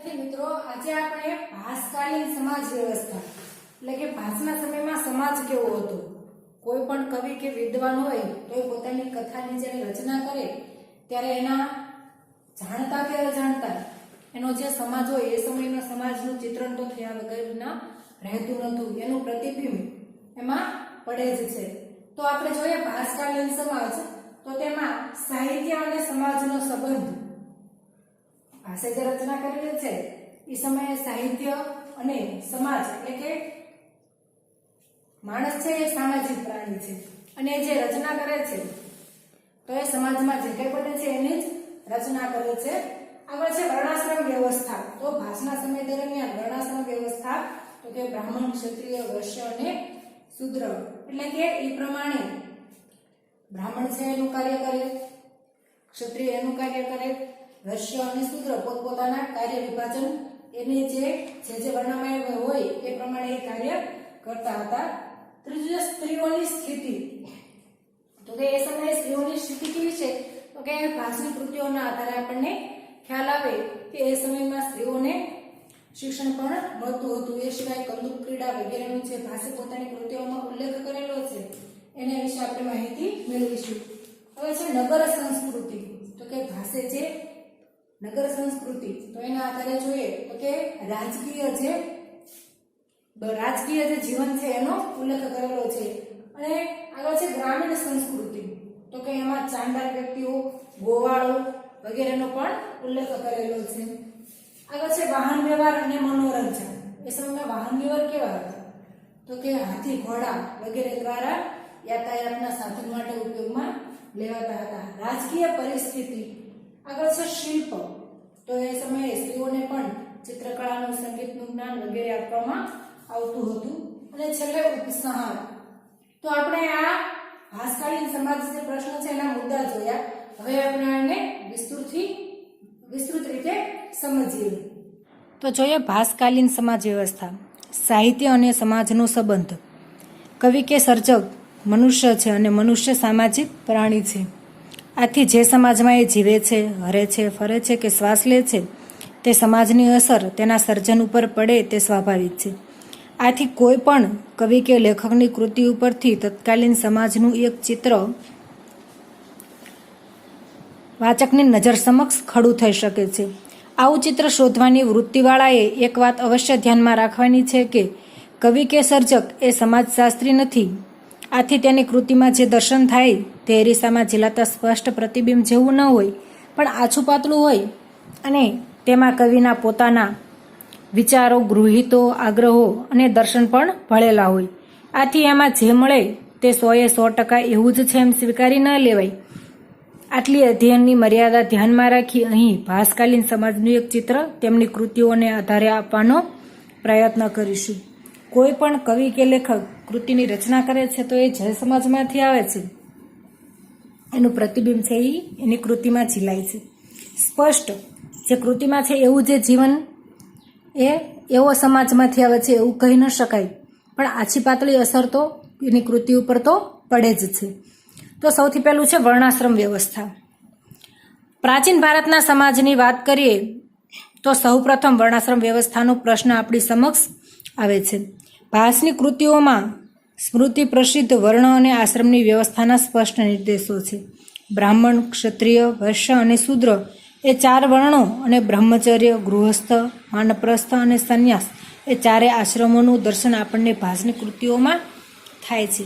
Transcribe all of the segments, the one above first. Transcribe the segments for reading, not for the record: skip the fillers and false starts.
મિત્રો આજે આપણે ભાસકાલીન સમાજ વ્યવસ્થા એટલે કે ભાસના સમયમાં સમાજ કેવો હતો। કોઈ પણ કવિ કે વિદ્વાન હોય તો એ પોતાની કથાની જ્યારે રચના કરે ત્યારે એના જાણતા કે અજાણતા એનો જે સમાજ હોય એ સમયના સમાજનું ચિત્રણ તો થયા વગરના રહેતું નહોતું, એનું પ્રતિબિંબ એમાં પડે જ છે। તો આપણે જોઈએ ભાસકાલીન સમાજ તો તેમાં સાહિત્ય અને સમાજનો સંબંધ ભાષે જે રચના કરેલી છે એ સમયે સાહિત્ય અને સમાજ એટલે કે માણસ છે એ સામાજિક પ્રાણી છે અને જે રચના કરે છે તો એ સમાજમાં જે કંઈ બને છે એની જ રચના કરે છે। આગળ છે વર્ણાશ્રમ વ્યવસ્થા। તો ભાષના સમય દરમિયાન વર્ણાશ્રમ વ્યવસ્થા તો કે બ્રાહ્મણ, ક્ષત્રિય, વૈશ્ય અને શૂદ્ર એટલે કે એ પ્રમાણે બ્રાહ્મણ છે એનું કાર્ય કરે, ક્ષત્રિય એનું કાર્ય કરે, વૈશ્ય અને શૂદ્ર પોતપોતાના કાર્ય વિભાજન એની જે વર્ણમાં હોય એ પ્રમાણે એ કાર્ય કરતા હતા। ત્રીજું સ્ત્રીઓની સ્થિતિ તો કે એ સમયે સ્ત્રીઓની સ્થિતિ કેવી છે તો કે ભાષની કૃતિઓના આધારે આપણને ખ્યાલ આવે કે એ સમયમાં સ્ત્રીઓને શિક્ષણ પણ મળતું હતું। એ સિવાય કંદુક ક્રીડા વગેરેનું જે ભાષે પોતાની કૃતિઓમાં ઉલ્લેખ કરેલો છે એના વિશે આપણે માહિતી મેળવીશું। હવે છે નગર સંસ્કૃતિ તો કે ભાષે જે નગર સંસ્કૃતિ તો એના આધારે જોઈએ તો કે રાજકીય જે જીવન છે એનો ઉલ્લેખ કરેલો છે। અને આગળ છે ગ્રામીણ સંસ્કૃતિ તો કે એમાં ચાંડાર વ્યક્તિઓ, ગોવાળો વગેરેનો પણ ઉલ્લેખ કરેલો છે। આગળ છે વાહન વ્યવહાર અને મનોરંજન। એ સમયમાં વાહન વ્યવહાર કેવા હતા તો કે હાથી, ઘોડા વગેરે દ્વારા યાતાયાતના સાધન માટે ઉપયોગમાં લેવાતા હતા। રાજકીય પરિસ્થિતિ આગળ છે શિલ્પ તો એ સમયે સ્ત્રીઓને પણ ચિત્રકળાનું, સંગીતનું જ્ઞાન વગેરે આપવામાં આવતું હતું। અને છેલ્લે ઉપસંહાર તો આપણે આ ભાસકાલીન સમાજ જે પ્રશ્ન છે એના મુદ્દા જોયા। હવે આપણે આને વિસ્તૃત રીતે સમજીએ। તો જોઈએ ભાસકાલીન સમાજ વ્યવસ્થા, સાહિત્ય અને સમાજનો સંબંધ। કવિ કે સર્જક મનુષ્ય છે અને મનુષ્ય સામાજિક પ્રાણી છે। આથી જે સમાજમાં એ જીવે છે, હરે છે, ફરે છે કે શ્વાસ લે છે તે સમાજની અસર તેના સર્જન ઉપર પડે તે સ્વાભાવિક છે। આથી કોઈ પણ કવિ કે લેખકની કૃતિ ઉપરથી તત્કાલીન સમાજનું એક ચિત્ર વાચકની નજર સમક્ષ ખડું થઈ શકે છે। આવું ચિત્ર શોધવાની વૃત્તિવાળાએ એક વાત અવશ્ય ધ્યાનમાં રાખવાની છે કે કવિ કે સર્જક એ સમાજશાસ્ત્રી નથી। આથી તેની કૃતિમાં જે દર્શન થાય તે અરીસામાં ઝીલાતા સ્પષ્ટ પ્રતિબિંબ જેવું ન હોય પણ આછું પાતળું હોય અને તેમાં કવિના પોતાના વિચારો, ગૃહિતો, આગ્રહો અને દર્શન પણ ભળેલા હોય। આથી એમાં જે મળે તે 100% એવું જ છે એમ સ્વીકારી ન લેવાય। આટલી અધ્યયનની મર્યાદા ધ્યાનમાં રાખી અહીં ભાસકાલીન સમાજનું એક ચિત્ર તેમની કૃતિઓને આધારે આપવાનો પ્રયત્ન કરીશું। કોઈ પણ કવિ કે લેખક કૃતિની રચના કરે છે તો એ જે સમાજમાંથી આવે છે એનું પ્રતિબિંબ છે એ એની કૃતિમાં ઝીલાય છે। સ્પષ્ટ જે કૃતિમાં છે એવું જે જીવન એ એવો સમાજમાંથી આવે છે એવું કહી ન શકાય પણ આછી પાતળી અસર તો એની કૃતિ ઉપર તો પડે જ છે। તો સૌથી પહેલું છે વર્ણાશ્રમ વ્યવસ્થા। પ્રાચીન ભારતના સમાજની વાત કરીએ તો સૌપ્રથમ વર્ણાશ્રમ વ્યવસ્થાનો પ્રશ્ન આપણી સમક્ષ આવે છે। ભાસની કૃતિઓમાં સ્મૃતિ પ્રસિદ્ધ વર્ણ અને આશ્રમની વ્યવસ્થાના સ્પષ્ટ નિર્દેશો છે। બ્રાહ્મણ, ક્ષત્રિય, વૈશ્ય અને શૂદ્ર એ 4 વર્ણો અને બ્રહ્મચર્ય, ગૃહસ્થ, વાનપ્રસ્થ અને સંન્યાસ એ 4 આશ્રમોનું દર્શન આપણને ભાસની કૃતિઓમાં થાય છે।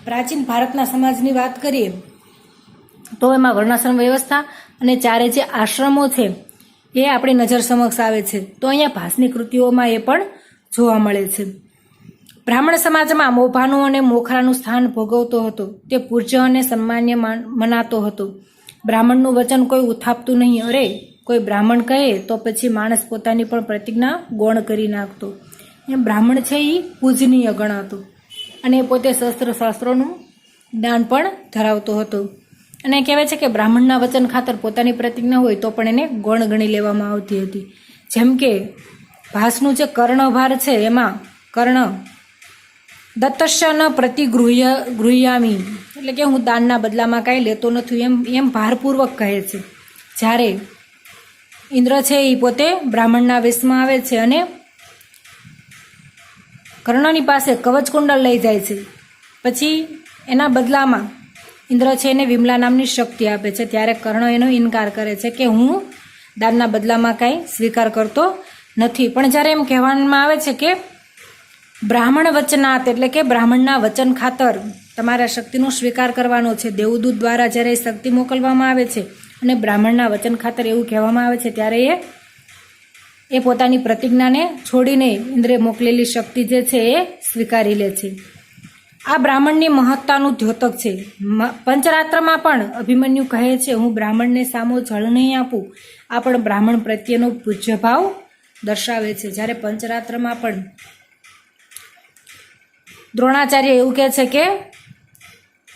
પ્રાચીન ભારતના સમાજની વાત કરીએ તો એમાં વર્ણાશ્રમ વ્યવસ્થા અને 4 જે આશ્રમો છે એ આપણી નજર સમક્ષ આવે છે। તો અહીંયા ભાસની કૃતિઓમાં એ પણ જોવા મળે છે। બ્રાહ્મણ સમાજમાં મોભાનું અને મોખરાનું સ્થાન ભોગવતો હતો। તે પૂજ્ય અને સન્માન્ય મનાતો હતો। બ્રાહ્મણનું વચન કોઈ ઉથાપતું નહીં। અરે કોઈ બ્રાહ્મણ કહે તો પછી માણસ પોતાની પણ પ્રતિજ્ઞા ગૌણ કરી નાખતો। એમ બ્રાહ્મણ છે એ પૂજનીય ગણાતો અને પોતે શાસ્ત્રોનું જ્ઞાન પણ ધરાવતો હતો। અને કહેવાય છે કે બ્રાહ્મણના વચન ખાતર પોતાની પ્રતિજ્ઞા હોય તો પણ એને ગૌણ ગણી લેવામાં આવતી હતી। જેમ કે ભાસનું જે કર્ણભાર છે એમાં કર્ણ દત્તસ્ય ન પ્રતિગૃહ્યામી એટલે કે હું દાનના બદલામાં કાંઈ લેતો નથી એમ ભારપૂર્વક કહે છે। જ્યારે ઇન્દ્ર છે એ પોતે બ્રાહ્મણના વેશમાં આવે છે અને કર્ણની પાસે કવચકુંડળ લઈ જાય છે. પછી એના બદલામાં ઇન્દ્ર છે એને વિમલા નામની શક્તિ આપે છે. ત્યારે કર્ણ એનો ઇનકાર કરે છે કે હું દાનના બદલામાં કાંઈ સ્વીકાર કરતો નથી. પણ જ્યારે એમ કહેવામાં આવે છે કે બ્રાહ્મણ વચનાત એટલે કે બ્રાહ્મણના વચન ખાતર તમારા શક્તિનો સ્વીકાર કરવાનો છે. દેવદૂત દ્વારા જ્યારે શક્તિ મોકલવામાં આવે છે અને બ્રાહ્મણના વચન ખાતર એવું કહેવામાં આવે છે ત્યારે એ પોતાની પ્રતિજ્ઞાને છોડીને ઇન્દ્રે મોકલેલી શક્તિ જે છે એ સ્વીકારી લે છે. આ બ્રાહ્મણની મહત્તાનું દ્યોતક છે. પંચરાત્રમાં પણ અભિમન્યુ કહે છે હું બ્રાહ્મણને સામો જળ નહીં આપું. આ પણ બ્રાહ્મણ પ્રત્યેનો પૂજ્ય ભાવ દર્શાવે છે. જ્યારે પંચરાત્રમાં પણ દ્રોણાચાર્ય એવું કહે છે કે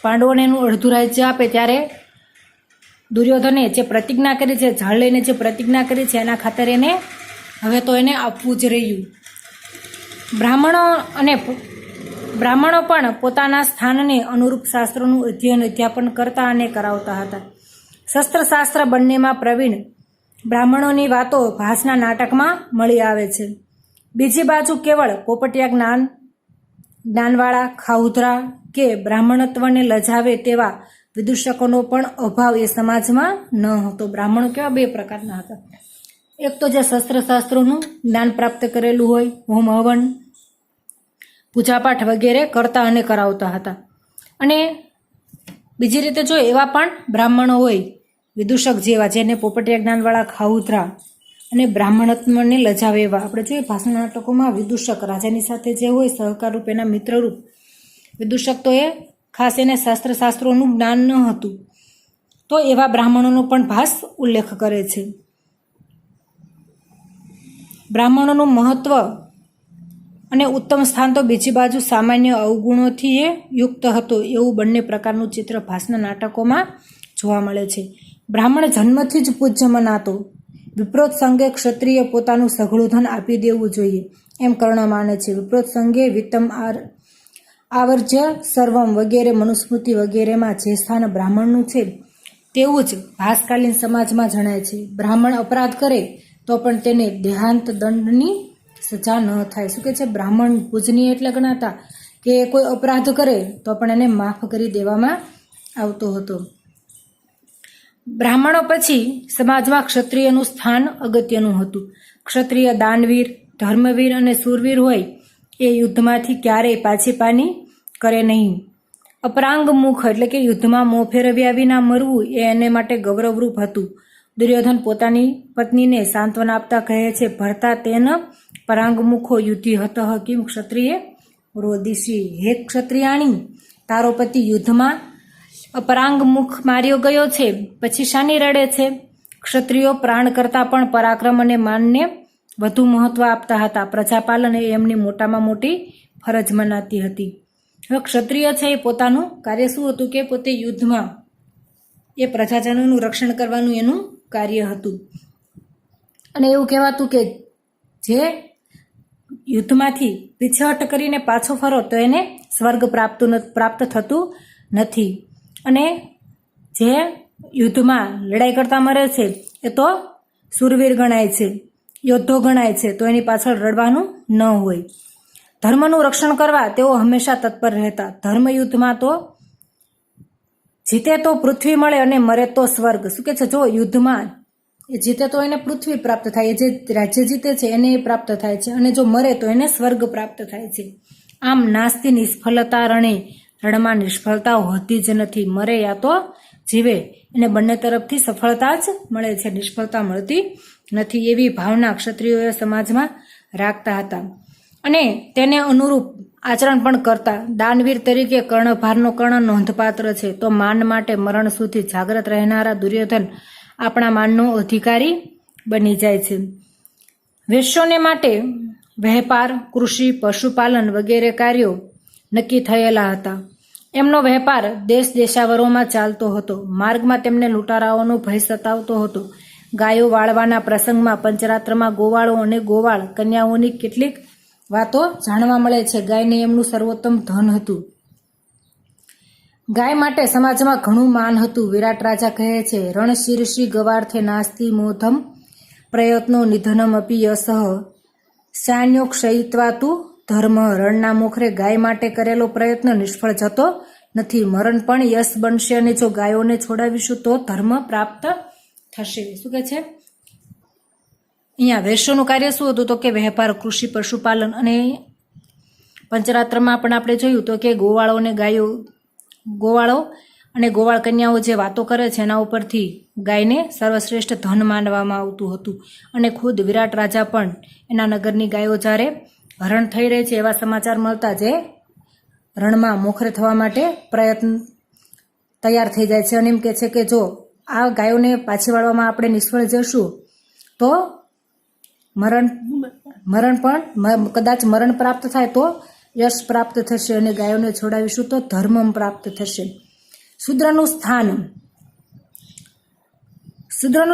પાંડવોને એનું અડધું રાજ્ય આપે ત્યારે દુર્યોધને જે પ્રતિજ્ઞા કરી છે, જળ લઈને જે પ્રતિજ્ઞા કરી છે એના ખાતર એને હવે તો એને આપવું જ રહ્યું. બ્રાહ્મણો પણ પોતાના સ્થાનને અનુરૂપ શાસ્ત્રોનું અધ્યયન અધ્યાપન કરતા અને કરાવતા હતા. શસ્ત્રશાસ્ત્ર બંનેમાં પ્રવીણ બ્રાહ્મણોની વાતો ભાસના નાટકમાં મળી આવે છે. બીજી બાજુ કેવળ પોપટિયા જ્ઞાનવાળા ખાઉધરા કે બ્રાહ્મણત્વને લજાવે તેવા વિદૂષકોનો પણ અભાવ એ સમાજમાં ન હતો. બ્રાહ્મણો કેવા બે પ્રકારના હતા. એક તો જે શસ્ત્રશાસ્ત્રોનું જ્ઞાન પ્રાપ્ત કરેલું હોય, હોમ હવન પૂજાપાઠ વગેરે કરતા અને કરાવતા હતા. અને બીજી રીતે જો એવા પણ બ્રાહ્મણો હોય વિદૂષક જેવા, જેને પોપટિયા જ્ઞાનવાળા ખાઉધરા અને બ્રાહ્મણત્વને લજાવે એવા. આપણે જોઈએ ભાષણ નાટકોમાં વિદૂષક રાજાની સાથે જે હોય સહકારરૂપ એના મિત્રરૂપ વિદૂષક, તો એ ખાસ એને શાસ્ત્રોનું જ્ઞાન ન હતું. તો એવા બ્રાહ્મણોનો પણ ભાસ ઉલ્લેખ કરે છે. બ્રાહ્મણોનું મહત્વ અને ઉત્તમ સ્થાન તો બીજી બાજુ સામાન્ય અવગુણોથી એ યુક્ત હતો એવું બંને પ્રકારનું ચિત્ર ભાસના નાટકોમાં જોવા મળે છે. બ્રાહ્મણ જન્મથી જ પૂજ્ય મનાતો. વિપ્રોત સંગે ક્ષત્રિય પોતાનું સઘળું ધન આપી દેવું જોઈએ એમ કર્ણ માને છે. વિપ્રોત સંગે વિત્તમ આવર્જ્ય સર્વમ વગેરે મનુસ્મૃતિ વગેરેમાં જે સ્થાન બ્રાહ્મણનું છે તેવું જ ભાસકાલીન સમાજમાં જણાય છે. બ્રાહ્મણ અપરાધ કરે તો પણ તેને દેહાંત દંડની સજા ન થાય. શું કે છે? બ્રાહ્મણ પૂજનીય એટલે ગણાતા કે કોઈ અપરાધ કરે તો પણ એને માફ કરી દેવામાં આવતો હતો. બ્રાહ્મણો પછી સમાજમાં ક્ષત્રિયનું સ્થાન અગત્યનું હતું. ક્ષત્રિય દાનવીર, ધર્મવીર અને શૂરવીર હોય એ યુદ્ધમાંથી ક્યારેય પાછી કરે નહીં. અપરાંગ મુખ એટલે કે યુદ્ધમાં મોં ફેરવ્યા વિના મરવું એ એને માટે ગૌરવરૂપ હતું. દુર્યોધન પોતાની પત્નીને સાંત્વના આપતા કહે છે ભરતા તેન પરાંગમુખો યુદ્ધિ હતઃ કિમ ક્ષત્રિય રોદિશી. હે ક્ષત્રિયાણી, તારો પતિ યુદ્ધમાં અપરાંગ મુખ માર્યો ગયો છે, પછી શાની રડે છે? ક્ષત્રિયો પ્રાણ કરતાં પણ પરાક્રમ અને માનને વધુ મહત્વ આપતા હતા. પ્રજાપાલન એ એમની મોટામાં મોટી ફરજ મનાતી હતી. હવે ક્ષત્રિય છે એ પોતાનું કાર્ય શું હતું કે પોતે યુદ્ધમાં એ પ્રજાજનોનું રક્ષણ કરવાનું એનું કાર્ય હતું. અને એવું કહેવાતું કે જે યુદ્ધમાંથી પીછહટ કરીને પાછો ફરો તો એને સ્વર્ગ પ્રાપ્ત થતું નથી. અને જે યુદ્ધમાં લડાઈ કરતા મરે છે એ તો શૂરવીર ગણાય છે, યોદ્ધો ગણાય છે, તો એની પાછળ રડવાનું ન હોય. ધર્મનું રક્ષણ કરવા તેઓ હંમેશા તત્પર રહેતા. ધર્મયુદ્ધમાં તો જીતે તો પૃથ્વી મળે અને મરે તો સ્વર્ગ. શું કે છે? જો યુદ્ધમાં એ જીતે તો એને પૃથ્વી પ્રાપ્ત થાય, જે રાજ્ય જીતે છે એને એ પ્રાપ્ત થાય છે, અને જો મરે તો એને સ્વર્ગ પ્રાપ્ત થાય છે. આમ નાસ્તિ નિષ્ફળતા રણે, રણમાં નિષ્ફળતા હોતી જ નથી. મરે યા તો જીવે, એને બંને તરફથી સફળતા જ મળે છે, નિષ્ફળતા મળતી નથી. એવી ભાવના ક્ષત્રિયોએ સમાજમાં રાખતા હતા અને તેને અનુરૂપ આચરણ પણ કરતા. દાનવીર તરીકે કર્ણભારનો કર્ણ નોંધપાત્ર છે. તો માન માટે મરણ સુધી જાગ્રત રહેનારા દુર્યોધન આપણા માનનો અધિકારી બની જાય છે. વેશ્યોને માટે વેપાર, કૃષિ, પશુપાલન વગેરે કાર્યો નક્કી થયેલા હતા. એમનો વેપાર દેશ દેશાવરોમાં ચાલતો હતો. માર્ગમાં તેમને લૂંટારાઓનો ભય સતાવતો હતો. ગાયો વાળવાના પ્રસંગમાં પંચરાત્રમાં ગોવાળો અને ગોવાળ કન્યાઓની કેટલીક વાતો જાણવા મળે છે. ગાયને એમનું સર્વોત્તમ ધન હતું. ગાય માટે સમાજમાં ઘણું માન હતું. વિરાટ રાજા કહે છે રણ શીર્ષી ગવાર્થે નાસ્તી મોધમ પ્રયત્નો નિધનમ અપી યસઃ સાન્યોક્ષયિત્વા તુ ધર્મ. રણના મોખરે ગાય માટે કરેલો પ્રયત્ન નિષ્ફળ જતો નથી. મરણ પણ યશ બનશે અને જો ગાયોને છોડાવીશું તો ધર્મ પ્રાપ્ત થશે. શું કે છે અહીંયા? વૈશ્યોનું કાર્ય શું હતું? તો કે વેપાર, કૃષિ, પશુપાલન અને પંચરાત્રમાં પણ આપણે જોયું તો કે ગોવાળો અને ગોવાળ કન્યાઓ જે વાતો કરે છે એના ઉપરથી ગાયને સર્વશ્રેષ્ઠ ધન માનવામાં આવતું હતું. અને ખુદ વિરાટ રાજા પણ એના નગરની ગાયો જ્યારે હરણ થઈ રહી છે એવા સમાચાર મળતા જે રણમાં મોખરે થવા માટે પ્રયત્ન તૈયાર થઈ જાય છે અને એમ કહે છે કે જો આ ગાયોને પાછી વાળવામાં આપણે નિષ્ફળ જશું તો કદાચ મરણ પ્રાપ્ત થાય તો યશ પ્રાપ્ત થશે અને ગાયોને છોડાવીશું તો ધર્મ પ્રાપ્ત થશે. શૂદ્રનું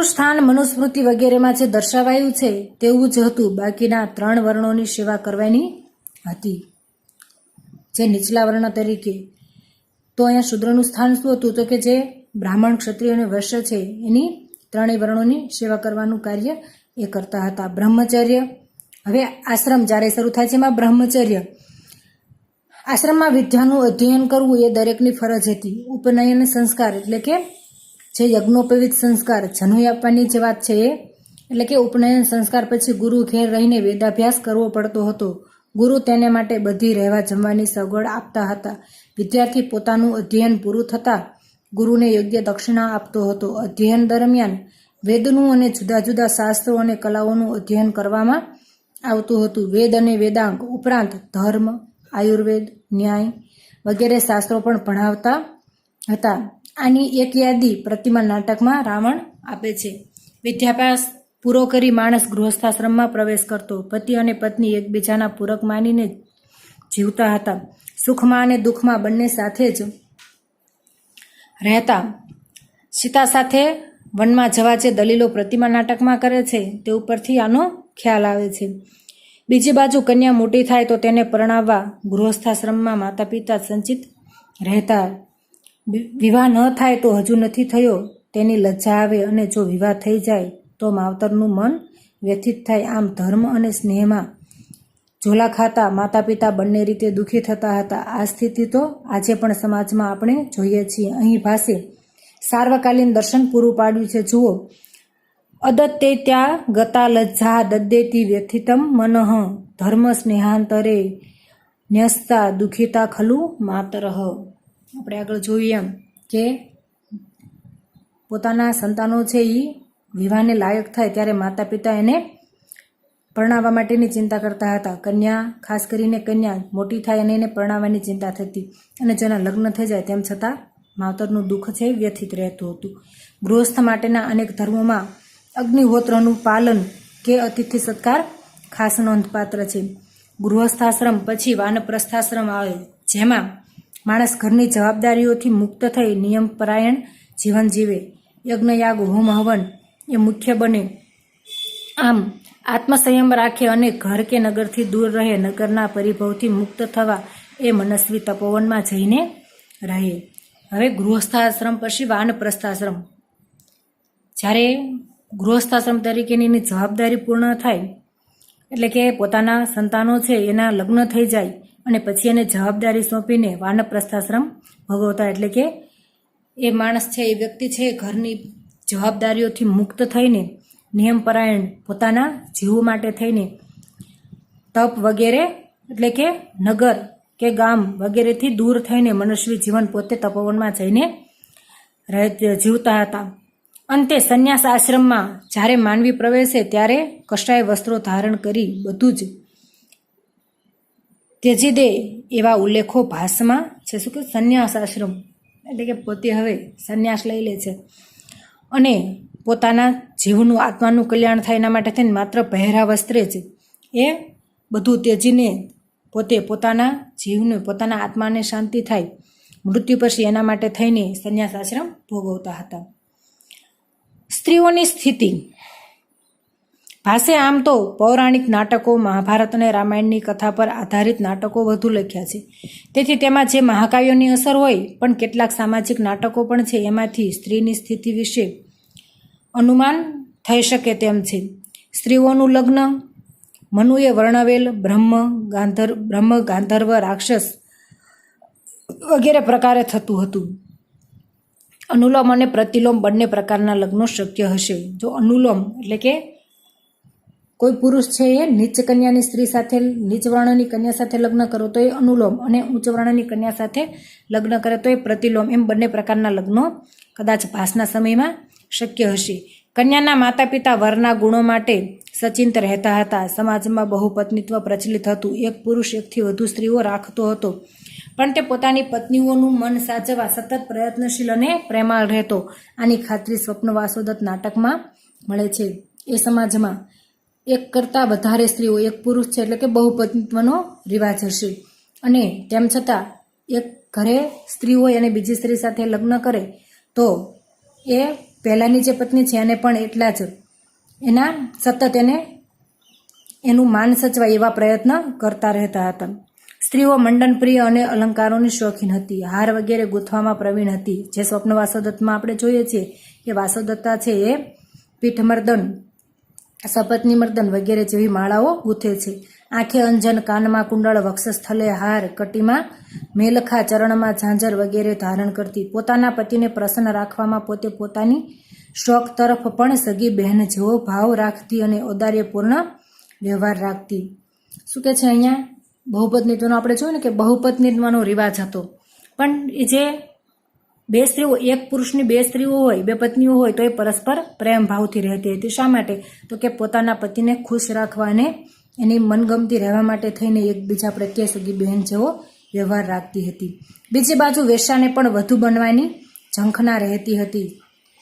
સ્થાન મનુસ્મૃતિ વગેરેમાં જે દર્શાવાયું છે તેવું જ હતું. બાકીના 3 વર્ણોની સેવા કરવાની હતી જે નીચલા વર્ણ તરીકે. તો અહીંયા શૂદ્રનું સ્થાન શું હતું? તો કે જે બ્રાહ્મણ, ક્ષત્રિય અને વૈશ્ય છે એની 3 વર્ણોની સેવા કરવાનું કાર્ય એ કરતા હતા. બ્રહ્મચર્ય. હવે આશ્રમ જ્યારે શરૂ થાય છે એમાં બ્રહ્મચર્ય. આશ્રમમાં વિદ્યાનું અધ્યયન કરવું એ દરેકની ફરજ હતી. ઉપનયન સંસ્કાર એટલે કે જે યજ્ઞોપવિત સંસ્કાર, જનોઈ આપવાની જે વાત છે એ એટલે કે ઉપનયન સંસ્કાર પછી ગુરુ ઘેર રહીને વેદાભ્યાસ કરવો પડતો હતો. ગુરુ તેને માટે બધી રહેવા જમવાની સગવડ આપતા હતા. વિદ્યાર્થી પોતાનું અધ્યયન પૂરું થતાં ગુરુને યોગ્ય દક્ષિણા આપતો હતો. અધ્યયન દરમિયાન વેદનું અને જુદા જુદા શાસ્ત્રો અને કલાઓનું અધ્યયન કરવામાં આવતું હતું. વેદ અને વેદાંગ ઉપરાંત ધર્મ, આયુર્વેદ, ન્યાય વગેરે શાસ્ત્રો પણ ભણાવતા હતા. આની એક યાદી પ્રતિમા નાટકમાં રાવણ આપે છે. વિદ્યાભ્યાસ પૂરો કરી માણસ ગૃહસ્થાશ્રમમાં પ્રવેશ કરતો. પતિ અને પત્ની એકબીજાના પૂરક માનીને જીવતા હતા. સુખમાં અને દુઃખમાં બંને સાથે જ રહેતા. સીતા સાથે વનમાં જવા જે દલીલો પ્રતિમા નાટકમાં કરે છે તે ઉપરથી આનો ખ્યાલ આવે છે. બીજી બાજુ કન્યા મોટી થાય તો તેને પરણાવવા ગૃહસ્થાશ્રમમાં માતા પિતા સંચિત રહેતા. વિવાહ ન થાય તો હજુ નથી થયો તેની લજ્જા આવે અને જો વિવાહ થઈ જાય તો માવતરનું મન વ્યથિત થાય. આમ ધર્મ અને સ્નેહમાં ઝોલા ખાતા માતા પિતા બંને રીતે દુઃખી થતા હતા. આ સ્થિતિ તો આજે પણ સમાજમાં આપણે જોઈએ છીએ. અહીં ભાષે સાર્વકાલીન દર્શન પૂરું પાડ્યું છે. જુઓ, અદત્તે ત્યાં ગતા લજ્જા દદ્દેતી વ્યથિતમ મનઃ ધર્મ સ્નેહાંતરે ન્યસ્તા દુઃખિતા ખલુ માતરઃ. આપણે આગળ જોઈએ એમ કે પોતાના સંતાનો છે એ વિવાહને લાયક થાય ત્યારે માતા પિતા એને પરણાવવા માટેની ચિંતા કરતા હતા. કન્યા, ખાસ કરીને કન્યા મોટી થાય અને એને પરણાવવાની ચિંતા થતી અને જેના લગ્ન થઈ જાય તેમ છતાં માવતરનું દુઃખ છે વ્યથિત રહેતું હતું. ગૃહસ્થ માટેના અનેક ધર્મોમાં અગ્નિહોત્રનું પાલન કે અતિથિ સત્કાર ખાસ નોંધપાત્ર છે. ગૃહસ્થાશ્રમ પછી વાનપ્રસ્થાશ્રમ આવે જેમાં માણસ ઘરની જવાબદારીઓથી મુક્ત થઈ નિયમપરાયણ જીવન જીવે. યજ્ઞયાગ, હોમ હવન એ મુખ્ય બને. આમ આત્મસંયમ રાખે અને ઘર કે નગરથી દૂર રહે. નગરના પરિભવથી મુક્ત થવા એ મનસ્વી તપોવનમાં જઈને રહે. હવે ગૃહસ્થાશ્રમ પછી વાનપ્રસ્થાશ્રમ. જ્યારે ગૃહસ્થાશ્રમ તરીકેની એની જવાબદારી પૂર્ણ થાય એટલે કે પોતાના સંતાનો છે એના લગ્ન થઈ જાય અને પછી એને જવાબદારી સોંપીને વાનપ્રસ્થાશ્રમ ભોગવતા. એટલે કે એ માણસ છે, એ વ્યક્તિ છે ઘરની જવાબદારીઓથી મુક્ત થઈને નિયમપરાયણ પોતાના જીવ માટે થઈને તપ વગેરે એટલે કે નગર કે ગામ વગેરેથી દૂર થઈને મનુષ્ય જીવન પોતે તપોવનમાં જઈને જીવતા હતા. અંતે સંન્યાસ આશ્રમમાં જ્યારે માનવી પ્રવેશે ત્યારે કશાય વસ્ત્રો ધારણ કરી બધું જ ત્યજી દે એવા ઉલ્લેખો ભાસમાં છે. શું કે સંન્યાસ આશ્રમ એટલે કે પોતે હવે સંન્યાસ લઈ લે છે અને પોતાના જીવનું આત્માનું કલ્યાણ થાય એના માટે થઈને માત્ર પહેરા વસ્ત્રે જ એ બધું ત્યજીને પોતે પોતાના જીવને, પોતાના આત્માને શાંતિ થાય મૃત્યુ પછી એના માટે થઈને સંન્યાસ આશ્રમ ભોગવતા હતા. સ્ત્રીઓની સ્થિતિ ભાષે આમ તો પૌરાણિક નાટકો, મહાભારત અને રામાયણની કથા પર આધારિત નાટકો વધુ લખ્યા છે. તેથી તેમાં જે મહાકાવ્યોની અસર હોય પણ કેટલાક સામાજિક નાટકો પણ છે એમાંથી સ્ત્રીની સ્થિતિ વિશે અનુમાન થઈ શકે તેમ છે. સ્ત્રીઓનું લગ્ન મનુએ વર્ણવેલ બ્રહ્મ ગાંધર્વ રાક્ષસ વગેરે પ્રકારે થતું હતું. અનુલોમ અને પ્રતિલોમ બંને પ્રકારના લગ્નો શક્ય હશે. જો અનુલોમ એટલે કે કોઈ પુરુષ છે એ નીચ કન્યાની સ્ત્રી સાથે નીચ વર્ણની કન્યા સાથે લગ્ન કરો તો એ અનુલોમ, અને ઉચ્ચ વર્ણની કન્યા સાથે લગ્ન કરે તો એ પ્રતિલોમ, એમ બંને પ્રકારના લગ્નો કદાચ ભાસના સમયમાં શક્ય હશે. કન્યાના માતા પિતા વરના ગુણો માટે સચિંત રહેતા હતા. સમાજમાં બહુપત્નીત્વ પ્રચલિત હતું. એક પુરુષ એકથી વધુ સ્ત્રીઓ રાખતો હતો, પણ તે પોતાની પત્નીઓનું મન સાચવવા સતત પ્રયત્નશીલ અને પ્રેમાળ રહેતો. આની ખાતરી સ્વપ્ન વાસોદત્ત નાટકમાં મળે છે. એ સમાજમાં એક કરતાં વધારે સ્ત્રીઓ, એક પુરુષ છે એટલે કે બહુપત્નીત્વનો રિવાજ હશે, અને તેમ છતાં એક ઘરે સ્ત્રી હોય અને બીજી સ્ત્રી સાથે લગ્ન કરે તો એ પહેલાંની જે પત્ની છે એને પણ એટલા જ એના સતત એનું માન સચવાય એવા પ્રયત્ન કરતા રહેતા હતા. સ્ત્રીઓ મંડનપ્રિય અને અલંકારોની શોખીન હતી. હાર વગેરે ગૂંથવામાં પ્રવીણ હતી. જે સ્વપ્ન વાસોદત્તમાં આપણે જોઈએ છીએ કે વાસોદત્તા છે એ પીઠમર્દન, સપત્ની મર્દન વગેરે જેવી માળાઓ ગૂંથે છે. આંખે અંજન, કાનમાં કુંડળ, વક્ષસ્થલે હાર, કટીમાં મેલખા, ચરણમાં ઝાંઝર વગેરે ધારણ કરતી. પોતાના પતિને પ્રસન્ન રાખવામાં પોતે પોતાની શોખ તરફ પણ સગી બહેન જેવો ભાવ રાખતી અને ઔદાર્યપૂર્ણ વ્યવહાર રાખતી. શું કે છે અહીંયા? બહુપત્નીત્વનો આપણે જોયું ને કે બહુપત્નીત્વનો રિવાજ હતો, પણ એ જે બે સ્ત્રીઓ, એક પુરુષની બે સ્ત્રીઓ હોય, બે પત્નીઓ હોય તો એ પરસ્પર પ્રેમ ભાવથી રહેતી હતી. શા માટે? તો કે પોતાના પતિને ખુશ રાખવા અને એની મનગમતી રહેવા માટે થઈને એકબીજા પ્રત્યે સગી બહેન જેવો વ્યવહાર રાખતી હતી. બીજી બાજુ વેશ્યાને પણ વધુ બનવાની ઝંખના રહેતી હતી.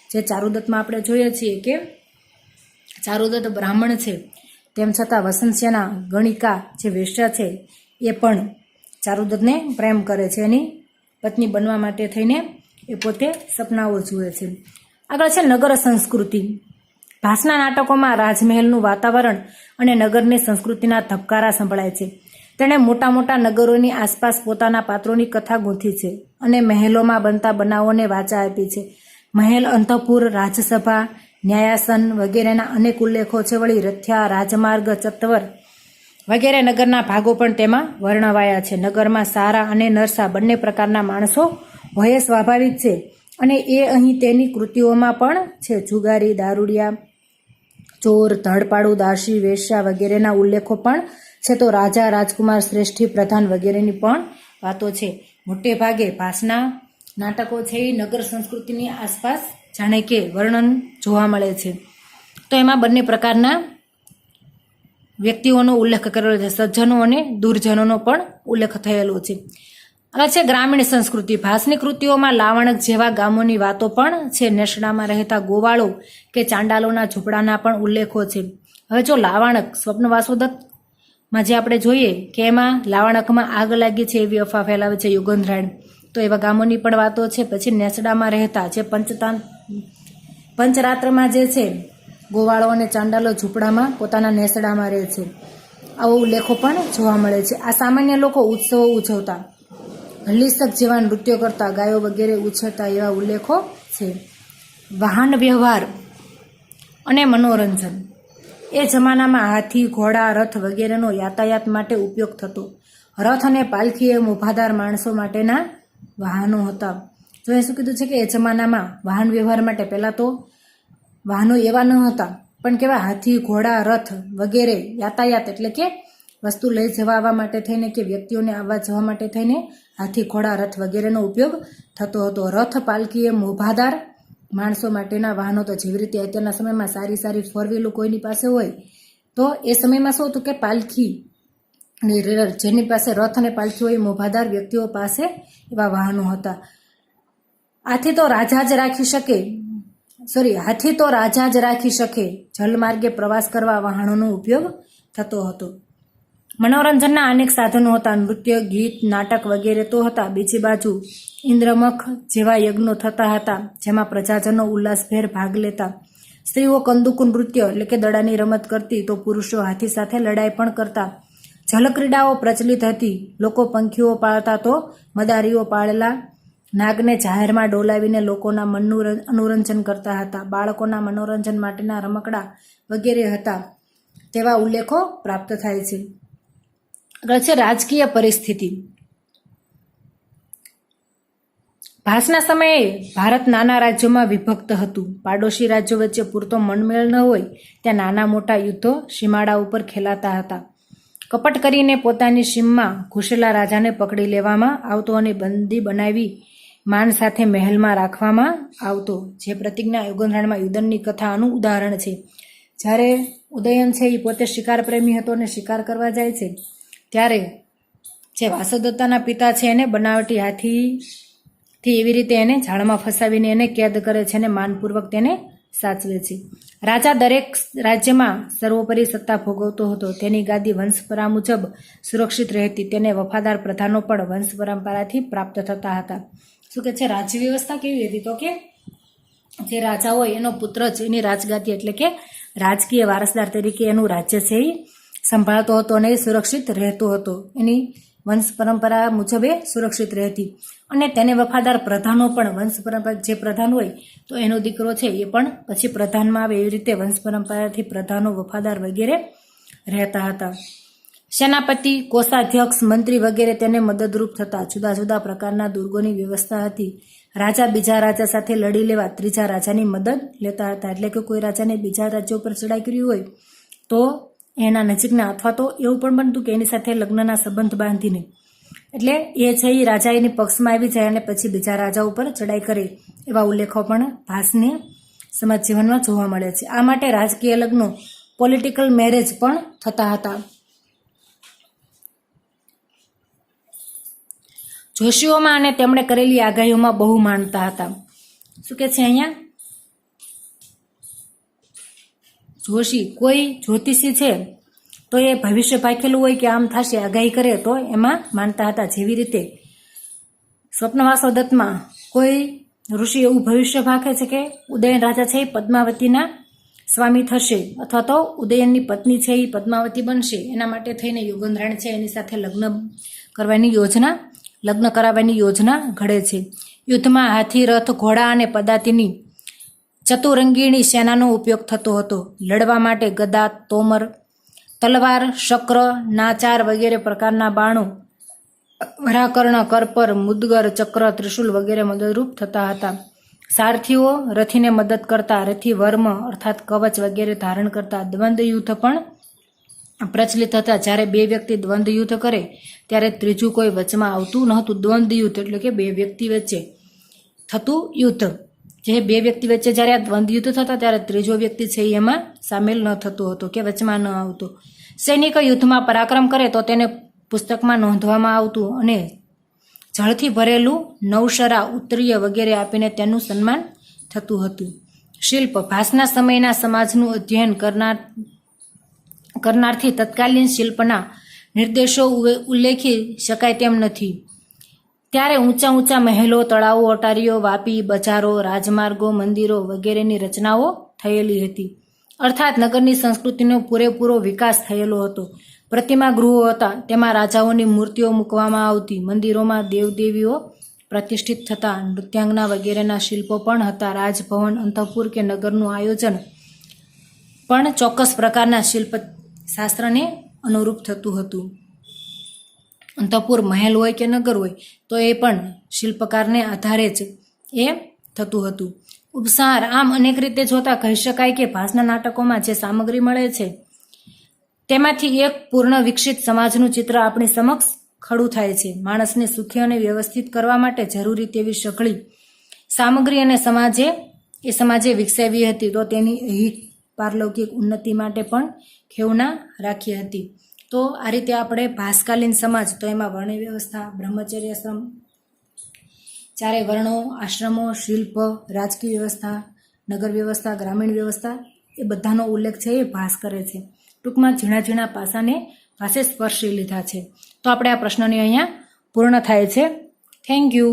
જે ચારુદત્તમાં આપણે જોઈએ છીએ કે ચારુદત્ત બ્રાહ્મણ છે, તેમ છતાં વસંતસ્યના ગણિકા જે વેશ્યા છે એ પણ ચારુદત્તને પ્રેમ કરે છે. એની પત્ની બનવા માટે થઈને એ પોતે સપનાઓ જુએ છે. આગળ છે નગર સંસ્કૃતિ. ભાસના નાટકોમાં રાજમહેલનું વાતાવરણ અને નગરની સંસ્કૃતિના ધબકારા સંભળાય છે. તેણે મોટા મોટા નગરોની આસપાસ પોતાના પાત્રોની કથા ગૂંથી છે અને મહેલોમાં બનતા બનાવોને વાચા આપી છે. મહેલ, અંતઃપુર, રાજસભા, ન્યાયાસન વગેરેના અનેક ઉલ્લેખો છે. વળી રથ્યા, રાજમાર્ગ, ચત્વર વગેરે નગરના ભાગો પણ તેમાં વર્ણવાયા છે. નગરમાં સારા અને નરસા બંને પ્રકારના માણસો હોય સ્વાભાવિક છે, અને એ અહીં તેની કૃતિઓમાં પણ છે. જુગારી, દારૂડિયા, ચોર, ધડપાડુ, દાસી, વેશ્યા વગેરેના ઉલ્લેખો પણ છે. તો રાજા, રાજકુમાર, શ્રેષ્ઠી, પ્રધાન વગેરેની પણ વાતો છે. મોટે ભાગે ભાસના નાટકો છે એ નગર સંસ્કૃતિની આસપાસ જાણે કે વર્ણન જોવા મળે છે. તો એમાં બંને પ્રકારના વ્યક્તિઓનો ઉલ્લેખ કરેલો છે. સજ્જનો અને દુર્જનોનો પણ ઉલ્લેખ થયેલો છે. હવે છે ગ્રામીણ સંસ્કૃતિ. ભાસની કૃતિઓમાં લાવણક જેવા ગામોની વાતો પણ છે. નેસડામાં રહેતા ગોવાળો કે ચાંડાલોના ઝૂંપડાના પણ ઉલ્લેખો છે. હવે જો લાવણક, સ્વપ્ન વાસોદત્તમાં જે આપણે જોઈએ કે એમાં લાવણકમાં આગ લાગી છે એવી અફવા ફેલાવે છે યુગંધરાયણ, તો એવા ગામોની પણ વાતો છે. પછી નેસડામાં રહેતા જે પંચરાત્રમાં જે છે ગોવાળો અને ચાંડાલો ઝૂંપડામાં પોતાના નેસડામાં રહે છે, આવો ઉલ્લેખો પણ જોવા મળે છે. આ સામાન્ય લોકો ઉત્સવો ઉજવતા, હલ્લીસક જેવા નૃત્યો કરતા, ગાયો વગેરે ઉછેરતા એવા ઉલ્લેખો છે. વાહન વ્યવહાર અને મનોરંજન. એ જમાનામાં હાથી, ઘોડા, રથ વગેરેનો યાતાયાત માટે ઉપયોગ થતો. રથ અને પાલખી એ મોભાદાર માણસો માટેના વાહનો હતા. જો એ શું કીધું છે કે એ જમાનામાં વાહન વ્યવહાર માટે પહેલાં તો વાહનો એવા ન હતા, પણ કેવા હાથી, ઘોડા, રથ વગેરે યાતાયાત એટલે કે વસ્તુ લઈ જવા આવવા માટે થઈને કે વ્યક્તિઓને આવવા જવા માટે થઈને હાથી, ઘોડા, રથ વગેરેનો ઉપયોગ થતો હતો. રથ, પાલખી એ મોભાદાર માણસો માટેના વાહનો. તો જેવી રીતે અત્યારના સમયમાં સારી સારી ફોર વ્હીલો કોઈની પાસે હોય, તો એ સમયમાં શું હતું કે પાલખી અને જેની પાસે રથ અને પાલખી હોય મોભાદાર વ્યક્તિઓ પાસે એવા વાહનો હતા. હાથી તો રાજા જ રાખી શકે જલમાર્ગે પ્રવાસ કરવા વાહનોનો ઉપયોગ થતો હતો. મનોરંજનના અનેક સાધનો હતા. નૃત્ય, ગીત, નાટક વગેરે તો હતા. બીજી બાજુ ઇન્દ્રમખ જેવા યજ્ઞો થતા હતા, જેમાં પ્રજાજનો ઉલ્લાસભેર ભાગ લેતા. સ્ત્રીઓ કંદુકુ નૃત્ય એટલે કે દડાની રમત કરતી, તો પુરુષો હાથી સાથે લડાઈ પણ કરતા. જલક્રીડાઓ પ્રચલિત હતી. લોકો પંખીઓ પાળતા, તો મદારીઓ પાળેલા નાગને જાહેરમાં ડોલાવીને લોકોના મનનું મનોરંજન કરતા હતા. બાળકોના મનોરંજન માટેના રમકડા વગેરે હતા. તેવા ઉલ્લેખો પ્રાપ્ત થાય છે. આગળ છે રાજકીય પરિસ્થિતિ. ભાસના સમયે ભારત નાના રાજ્યોમાં વિભક્ત હતું. પાડોશી રાજ્યો વચ્ચે પૂરતો મનમેળ ન હોય ત્યાં નાના મોટા યુદ્ધો સીમાડા ઉપર ખેલાતા હતા. કપટ કરીને પોતાની સીમમાં ઘૂસેલા રાજાને પકડી લેવામાં આવતો અને બંદી બનાવી માન સાથે મહેલમાં રાખવામાં આવતો, જે પ્રતિજ્ઞા યુગંધરામાં યુદનની કથાનું ઉદાહરણ છે. જ્યારે ઉદયન છે એ પોતે શિકાર પ્રેમી હતો અને શિકાર કરવા જાય છે ત્યારે જે વાસુદત્તાના પિતા છે એને બનાવટી હાથીથી એવી રીતે એને ઝાડમાં ફસાવીને એને કેદ કરે છે અને માનપૂર્વક તેને સાચવે છે. રાજા દરેક રાજ્યમાં સર્વોપરી સત્તા ભોગવતો હતો. તેની ગાદી વંશપરા મુજબ સુરક્ષિત રહેતી. તેને વફાદાર પ્રધાનો પણ વંશ પરંપરાથી પ્રાપ્ત થતા હતા. શું કે છે રાજ્ય વ્યવસ્થા કેવી હતી? તો કે જે રાજા હોય એનો પુત્ર જ એની રાજગાદી એટલે કે રાજકીય વારસદાર તરીકે એનું રાજ્ય છે એ સંભાળતો હતો અને એ સુરક્ષિત રહેતો હતો. એની વંશ પરંપરા મુજબ એ સુરક્ષિત રહેતી અને તેને વફાદાર પ્રધાનો પણ વંશ પરંપરા જે પ્રધાન હોય તો એનો દીકરો છે એ પણ પછી પ્રધાનમાં આવે. એવી રીતે વંશ પરંપરાથી પ્રધાનો વફાદાર વગેરે રહેતા હતા. સેનાપતિ, કોષાધ્યક્ષ, મંત્રી વગેરે તેને મદદરૂપ થતા. જુદા જુદા પ્રકારના દુર્ગોની વ્યવસ્થા હતી. રાજા બીજા રાજા સાથે લડી લેવા ત્રીજા રાજાની મદદ લેતા હતા. એટલે કે કોઈ રાજાને બીજા રાજ્ય ઉપર ચડાઈ કર્યું હોય તો એના નજીકના અથવા તો એવું પણ બનતું કે એની સાથે લગ્નના સંબંધ બાંધીને એટલે એ છે એ રાજા એની પક્ષમાં આવી જાય અને પછી બીજા રાજા ઉપર ચડાઈ કરે એવા ઉલ્લેખો પણ ભાસને સમાજ જીવનમાં જોવા મળે છે. આ માટે રાજકીય લગ્નો પોલિટિકલ મેરેજ પણ થતા હતા. જોશીઓમાં અને તેમણે કરેલી આગાહીઓમાં બહુ માનતા હતા. શું કે છે અહીંયા? જોશી કોઈ જ્યોતિષી છે તો એ ભવિષ્ય ભાખેલું હોય કે આમ થશે આગાહી કરે તો એમાં માનતા હતા. જેવી રીતે સ્વપ્નવાસો દત્તમાં કોઈ ઋષિ એવું ભવિષ્ય ભાખે છે કે ઉદયન રાજા છે એ પદ્માવતીના સ્વામી થશે અથવા તો ઉદયનની પત્ની છે એ પદ્માવતી બનશે. એના માટે થઈને યુગંધરાણ છે એની સાથે લગ્ન કરાવવાની યોજના ઘડે છે. યુદ્ધમાં હાથી, રથ, ઘોડા અને પદાતિની ચતુરંગીણી સેનાનો ઉપયોગ થતો હતો. લડવા માટે ગદા, તોમર, તલવાર, શક્ર, નાચાર વગેરે પ્રકારના બાણો, વરાકર્ણ, કરપર, મુદગર, ચક્ર, ત્રિશુલ વગેરે મદદરૂપ થતા હતા. સારથીઓ રથીને મદદ કરતા. રથી વર્મ અર્થાત કવચ વગેરે ધારણ કરતા. દ્વંદ્વ યુદ્ધ પણ પ્રચલિત હતા. જ્યારે બે વ્યક્તિ દ્વંદ્વ યુદ્ધ કરે ત્યારે ત્રીજું કોઈ વચમાં આવતું નહોતું. દ્વંદ્વ યુદ્ધ એટલે કે બે વ્યક્તિ વચ્ચે થતું યુદ્ધ. જે બે વ્યક્તિ વચ્ચે જ્યારે આ દ્વંદ્વ યુદ્ધ થતા ત્યારે ત્રીજો વ્યક્તિ છે એમાં સામેલ ન થતો હતો કે વચમાં ન આવતો. સૈનિક યુદ્ધમાં પરાક્રમ કરે તો તેને પુસ્તકમાં નોંધવામાં આવતું અને જળથી ભરેલું નવશરા, ઉત્તરીય વગેરે આપીને તેનું સન્માન થતું હતું. શિલ્પ ભાસના સમયના સમાજનું અધ્યયન કરનારથી તત્કાલીન શિલ્પના નિર્દેશો ઉલ્લેખી શકાય તેમ નથી. ત્યારે ઊંચા ઊંચા મહેલો, તળાવો, અટારીઓ, વાપી, બજારો, રાજમાર્ગો, મંદિરો વગેરેની રચનાઓ થયેલી હતી. અર્થાત નગરની સંસ્કૃતિનો પૂરેપૂરો વિકાસ થયેલો હતો. પ્રતિમા ગૃહો હતા. તેમાં રાજાઓની મૂર્તિઓ મૂકવામાં આવતી. મંદિરોમાં દેવદેવીઓ પ્રતિષ્ઠિત થતા. નૃત્યાંગના વગેરેના શિલ્પો પણ હતા. રાજભવન, અંતઃપુર કે નગરનું આયોજન પણ ચોક્કસ પ્રકારના શિલ્પ શાસ્ત્રને અનુરૂપ થતું હતું. અંતઃપુર મહેલ હોય કે નગર હોય તો એ પણ શિલ્પકારને આધારે જ એ થતું હતું. ઉપસાર આમ અનેક રીતે જોતા કહી શકાય કે ભાસના નાટકોમાં જે સામગ્રી મળે છે તેમાંથી એક પૂર્ણ વિકસિત સમાજનું ચિત્ર આપણી સમક્ષ ખડું થાય છે. માણસને સુખી અને વ્યવસ્થિત કરવા માટે જરૂરી તેવી સઘળી સામગ્રી અને સમાજે વિકસાવી હતી તો તેની અહીં પારલૌકિક ઉન્નતિ માટે પણ ખેવના રાખી હતી. તો આ રીતે આપણે ભાસકાલીન સમાજ તો એમાં વર્ણ વ્યવસ્થા, બ્રહ્મચર્યાશ્રમ, ચારે વર્ણો, આશ્રમો, શિલ્પ, રાજકીય વ્યવસ્થા, નગર વ્યવસ્થા, ગ્રામીણ વ્યવસ્થા એ બધાનો ઉલ્લેખ છે એ ભાસ કરે છે. ટૂંકમાં ઝીણા ઝીણા પાસાને ભાસે સ્પર્શી લીધા છે. તો આપણે આ પ્રશ્નની અહીંયા પૂર્ણ થાય છે. Thank you.